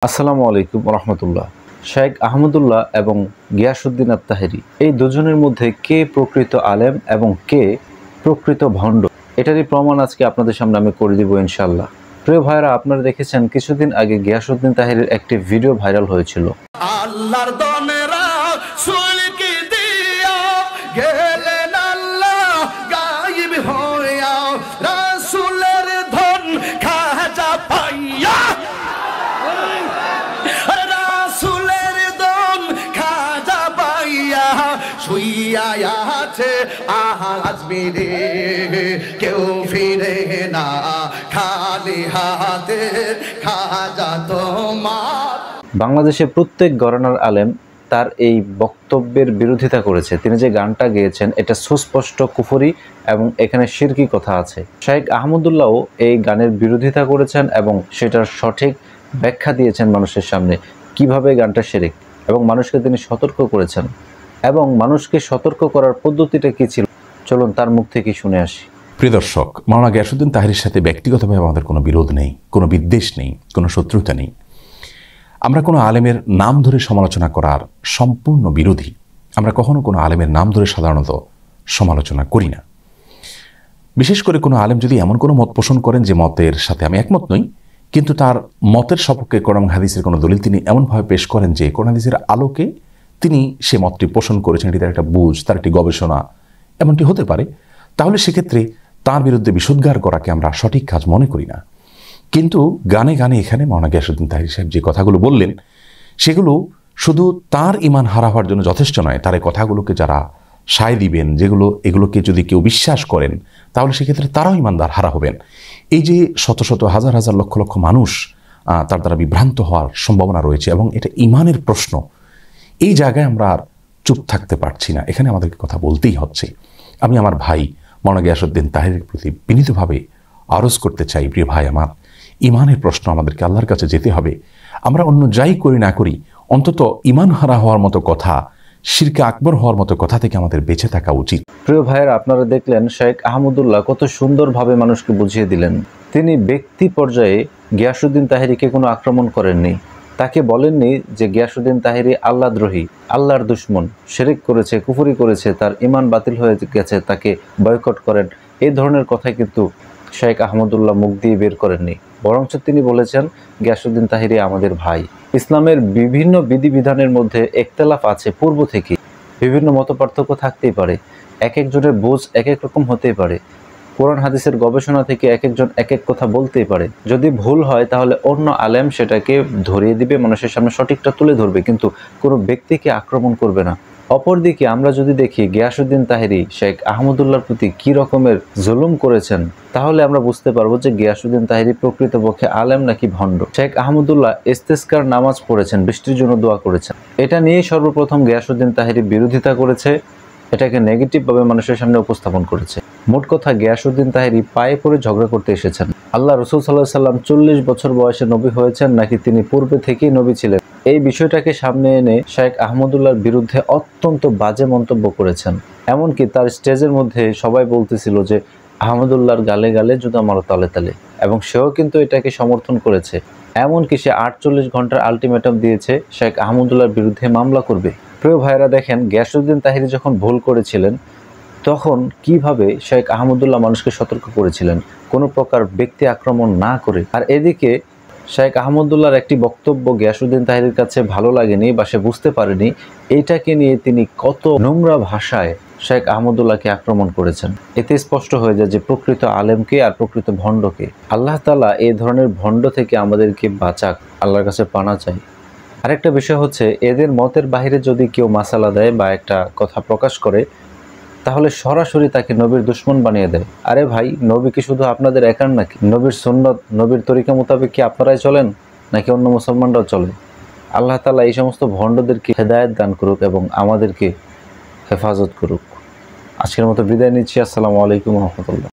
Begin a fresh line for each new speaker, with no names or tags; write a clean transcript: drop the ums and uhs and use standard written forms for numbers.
আসসালামু আলাইকুম রহমতুল্লাহ। শেখ আহমদুল্লাহ এবং গিয়াসউদ্দিন আত-তাহেরি এই দুজনের মধ্যে কে প্রকৃত আলেম এবং কে প্রকৃত ভণ্ড, এটারই প্রমাণ আজকে আপনাদের সামনে আমি করে দিব ইনশাআল্লাহ। প্রিয় ভাইরা, আপনারা দেখেছেন কিছুদিন আগে গিয়াসউদ্দিন তাহেরির একটি ভিডিও ভাইরাল হয়েছিল।
আল্লাহর দনেরা সুলকি দিয়া গেলেন আল্লাহ গায়েব হইয়া, রাসূলের ধন খাজা পাইয়া, রাসূলের ধন খাজা পাইয়া শুইয়া আছে আজ মেরে কেউ ফিরে না খালি হাতে, খাজা তোমার।
বাংলাদেশে প্রত্যেক ঘরানার আলেম তার এই বক্তব্যের বিরোধিতা করেছে। তিনি যে গানটা গেয়েছেন এটা সুস্পষ্ট কুফরি এবং এখানে শিরকি কথা আছে। শেখ আহমদুল্লাহও এই গানের বিরোধিতা করেছেন এবং সেটার সঠিক ব্যাখ্যা দিয়েছেন মানুষের সামনে, কিভাবে গানটা শিরক, এবং মানুষকে তিনি সতর্ক করেছেন। এবং মানুষকে সতর্ক করার পদ্ধতিটা কি ছিল, চলুন তার মুখ থেকে শুনে আসি।
প্রিয় দর্শক, মাওলানা গিয়াসউদ্দিন তাহেরির সাথে ব্যক্তিগতভাবে আমাদের কোনো বিরোধ নেই, কোনো বিদ্বেষ নেই, কোনো শত্রুতা নেই। আমরা কোনো আলেমের নাম ধরে সমালোচনা করার সম্পূর্ণ বিরোধী। আমরা কখনো কোনো আলেমের নাম ধরে সাধারণত সমালোচনা করি না। বিশেষ করে কোনো আলেম যদি এমন কোনো মত পোষণ করেন যে মতের সাথে আমি একমত নই, কিন্তু তার মতের সপক্ষে কোরআন হাদিসের কোনো দলিল তিনি এমনভাবে পেশ করেন যে কোরআন হাদিসের আলোকে তিনি সে মতটি পোষণ করেছেন, এটি তার একটা বুঝ, তার একটি গবেষণা, এমনটি হতে পারে, তাহলে সেক্ষেত্রে তার বিরুদ্ধে বিষোদ্গার করাকে আমরা সঠিক কাজ মনে করি না। কিন্তু গানে গানে এখানে মাওলানা গিয়াসউদ্দিন তাহেরি সাহেব যে কথাগুলো বললেন, সেগুলো শুধু তার ঈমান হারা হওয়ার জন্য যথেষ্ট নয়। তার এই কথাগুলোকে যারা সায় দিবেন, এগুলোকে যদি কেউ বিশ্বাস করেন, তাহলে সেক্ষেত্রে তারাও ঈমানদার হারা হবেন। এই যে শত শত হাজার হাজার লক্ষ লক্ষ মানুষ তার দ্বারা বিভ্রান্ত হওয়ার সম্ভাবনা রয়েছে এবং এটা ঈমানের প্রশ্ন, এই জায়গায় আমরা আর চুপ থাকতে পারছি না, এখানে আমাদেরকে কথা বলতেই হচ্ছে। আমি আমার ভাই মাওলানা গিয়াসউদ্দিন তাহেরির প্রতি বিনীতভাবে আরজ করতে চাই, প্রিয় ভাই আমার, ঈমানের প্রশ্ন আমাদেরকে আল্লাহর কাছে যেতে হবে। আমরা অন্য যাই করি না করি, অন্তত ঈমান হারা হওয়ার মতো কথা, শিরকে আকবর হওয়ার মতো কথা থেকে আমাদের বেঁচে থাকা উচিত।
প্রিয় ভাইয়েরা, আপনারা দেখলেন শেখ আহমদুল্লাহ কত সুন্দরভাবে মানুষকে বুঝিয়ে দিলেন। তিনি ব্যক্তি পর্যায়ে গিয়াসউদ্দিন তাহেরিকে কোনো আক্রমণ করেননি। তাকে বলেননি যে গিয়াসউদ্দিন তাহেরি আল্লাহদ্রোহী, আল্লাহর দুশ্মন, শিরক করেছে, কুফরি করেছে, তার ঈমান বাতিল হয়ে গেছে, তাকে বয়কট করেন। এই ধরনের কথাই কিন্তু শেখ আহমদুল্লাহ মুখ দিয়ে বের করেননি। বরঞ্চ তিনি বলেছেন গিয়াসউদ্দিন তাহেরি আমাদের ভাই। ইসলামের বিভিন্ন বিধিবিধানের মধ্যে একতলাফ আছে পূর্ব থেকে, বিভিন্ন মতপার্থক্য থাকতেই পারে, এক একজনের বোঝ এক এক রকম হতেই পারে, কোরআন হাদিসের গবেষণা থেকে এক একজন এক এক কথা বলতেই পারে। যদি ভুল হয় তাহলে অন্য আলেম সেটাকে ধরিয়ে দিবে, মানুষের সামনে সঠিকটা তুলে ধরবে, কিন্তু কোনো ব্যক্তিকে আক্রমণ করবে না। অপরদিকে আমরা যদি দেখি গিয়াসউদ্দিন তাহেরি শেখ আহমদুল্লাহর প্রতি কী রকমের জুলুম করেছেন, তাহলে আমরা বুঝতে পারবো যে গিয়াসউদ্দিন তাহেরি প্রকৃতপক্ষে আলেম নাকি ভণ্ড। শেখ আহমদুল্লাহ ইস্তেসকার নামাজ পড়েছেন, বৃষ্টির জন্য দোয়া করেছেন। এটা নিয়েই সর্বপ্রথম গিয়াসউদ্দিন তাহেরি বিরোধিতা করেছে, এটাকে নেগেটিভভাবে মানুষের সামনে উপস্থাপন করেছে। মোট কথা, গিয়াসউদ্দিন তাহেরি পায়ে পড়ে ঝগড়া করতে এসেছেন। আল্লাহ রসুল সাল্লাল্লাহু আলাইহি সাল্লাম 40 বছর বয়সে নবী হয়েছেন নাকি তিনি পূর্বে থেকেই নবী ছিলেন, এই বিষয়টাকে সামনে এনে শেখ আহমদুল্লাহর বিরুদ্ধে অত্যন্ত বাজে মন্তব্য করেছেন। এমনকি তার স্টেজের মধ্যে সবাই বলতেছিল যে আহমদুল্লাহর গালে গালে জুতা মারো তালে তালে, এবং সেও কিন্তু এটাকে সমর্থন করেছে। এমনকি সে 48 ঘন্টার আলটিমেটাম দিয়েছে শেখ আহমদুল্লাহর বিরুদ্ধে মামলা করবে। প্রিয় ভাইরা, দেখেন গিয়াসউদ্দিন তাহেরি যখন ভুল করেছিলেন তখন কিভাবে শেখ আহমদুল্লাহ মানুষকে সতর্ক করেছিলেন, কোনো প্রকার ব্যক্তি আক্রমণ না করে। আর এদিকে শেখ আহমদুল্লাহর একটি বক্তব্য গিয়াসউদ্দিন তাহেরির কাছে ভালো লাগেনি বা সে বুঝতে পারেনি, এইটাকে নিয়ে তিনি কত নোংরা ভাষায় শেখ আহমদুল্লাহকে আক্রমণ করেছেন। এতে স্পষ্ট হয়ে যায় যে প্রকৃত আলেমকে আর প্রকৃত ভণ্ডকে। আল্লাহ তাআলা এই ধরনের ভণ্ড থেকে আমাদেরকে বাঁচাক, আল্লাহর কাছে পানা চাই। আরেকটা বিষয় হচ্ছে, এদের মতের বাহিরে যদি কেউ মাসালা দেয় বা একটা কথা প্রকাশ করে, তাহলে সরাসরি তাকে নবীর দুশ্মন বানিয়ে দেয়। আরে ভাই, নবী কি শুধু আপনাদের একার নাকি? নবীর সুন্নত, নবীর তরিকা মোতাবেক কি আপনারাই চলেন নাকি অন্য মুসলমানরাও চলে? আল্লাহ তাআলা এই সমস্ত ভণ্ডদেরকে হেদায়েত দান করুক এবং আমাদেরকে হেফাজত করুক। আজকের মতো বিদায় নিচ্ছি। আসসালামু আলাইকুম রহমতুল্লাহ।